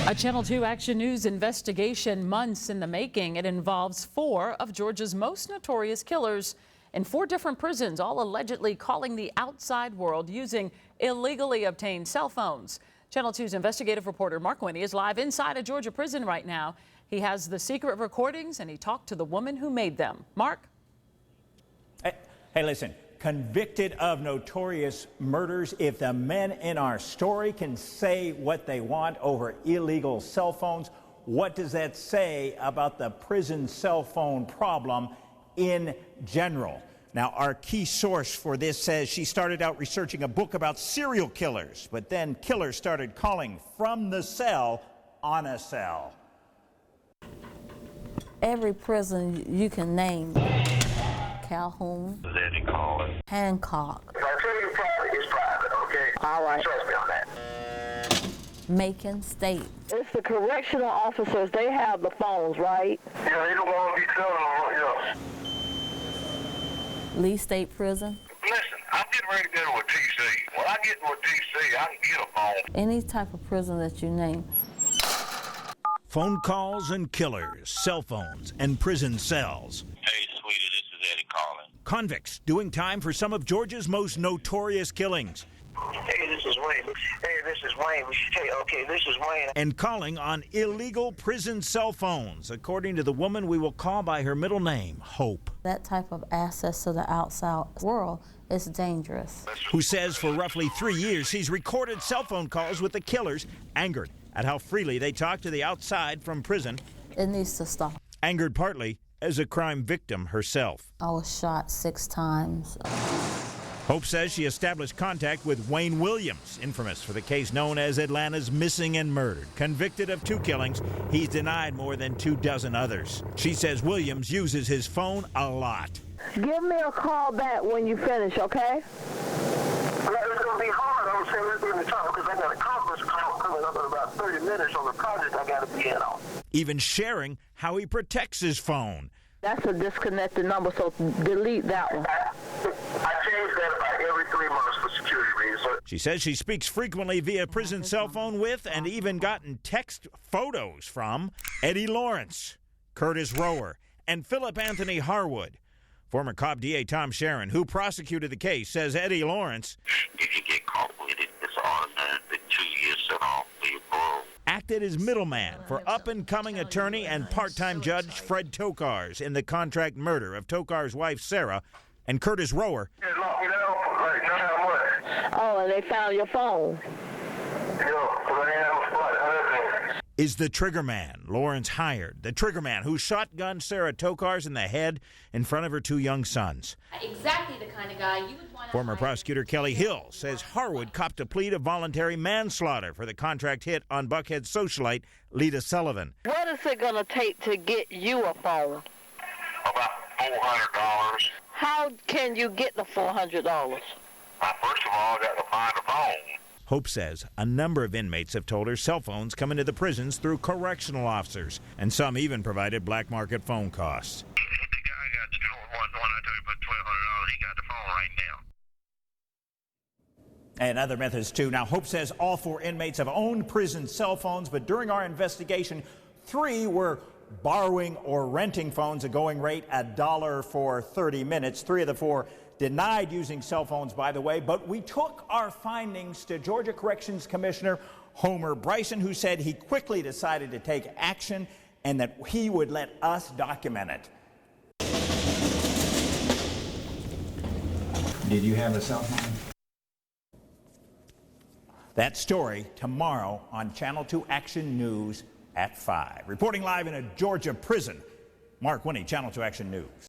A Channel 2 Action News investigation months in the making. It involves 4 of Georgia's most notorious killers in 4 different prisons, all allegedly calling the outside world using illegally obtained cell phones. Channel 2's investigative reporter Mark Winnie is live inside a Georgia prison right now. He has the secret recordings and he talked to the woman who made them. Mark? Hey, listen. Convicted of notorious murders, if the men in our story can say what they want over illegal cell phones, what does that say about the prison cell phone problem in general? Now, our key source for this says she started out researching a book about serial killers, but then killers started calling from the cell on a cell. Every prison you can name. Calhoun, Hancock. Now, tell you private is private, okay? All right. Trust me on that. Macon State. It's the correctional officers. They have the phones, right? Yeah, you don't want to be selling them, Lee State Prison. Listen, I'm getting ready to go to a TC. When I get to a TC, I can get a phone. Any type of prison that you name. Phone calls and killers, cell phones and prison cells. Hey, sweetie, this is Eddie calling. Convicts doing time for some of Georgia's most notorious killings. Hey, this is Wayne. Hey, this is Wayne. Hey, okay, this is Wayne. And calling on illegal prison cell phones, according to the woman we will call by her middle name, Hope. That type of access to the outside world is dangerous. Who says for roughly 3 years he's recorded cell phone calls with the killers, angered at how freely they talk to the outside from prison. It needs to stop. Angered partly as a crime victim herself. I was shot 6 times. Hope says she established contact with Wayne Williams, infamous for the case known as Atlanta's Missing and Murdered. Convicted of 2 killings, he's denied more than 24 others. She says Williams uses his phone a lot. Give me a call back when you finish, okay? It's going to be hard. I'm saying let's be in the talk because I got a conference call coming up in about 30 minutes on the project I got to be in on. Even sharing how he protects his phone. That's a disconnected number, so delete that one. I change that about every 3 months for security reasons. She says she speaks frequently via prison cell phone with and even gotten text photos from Eddie Lawrence, Curtis Rower, and Philip Anthony Harwood. Former Cobb DA Tom Sharon, who prosecuted the case, says Eddie Lawrence, If you get caught with it, it's automatic 2 years set off for your parole. acted as middleman for up-and-coming attorney and part-time judge Fred Tokars in the contract murder of Tokar's wife Sarah and Curtis Rower. It locked me down for like 9 months. Oh, and they found your phone. Is the trigger man Lawrence hired, the trigger man who shotgunned Sarah Tokars in the head in front of her 2 young sons. Exactly the kind of guy you would want to Former hire. prosecutor Kelly Hill says Harwood copped a plea to voluntary manslaughter for the contract hit on Buckhead socialite Lita Sullivan. What is it going to take to get you a phone? About $400. How can you get the $400? First of all, I got to find a phone. Hope says a number of inmates have told her cell phones come into the prisons through correctional officers, and some even provided black market phone costs. The guy got the one I told you put $1,200. He got the phone right now. And other methods too. Now, Hope says all 4 inmates have owned prison cell phones, but during our investigation, 3 were borrowing or renting phones, a going rate $1 for 30 minutes. 3 of the 4 denied using cell phones, by the way, but we took our findings to Georgia Corrections Commissioner Homer Bryson, who said he quickly decided to take action and that he would let us document it. Did you have a cell phone? That story tomorrow on Channel 2 Action News at 5. Reporting live in a Georgia prison, Mark Winnie, Channel 2 Action News.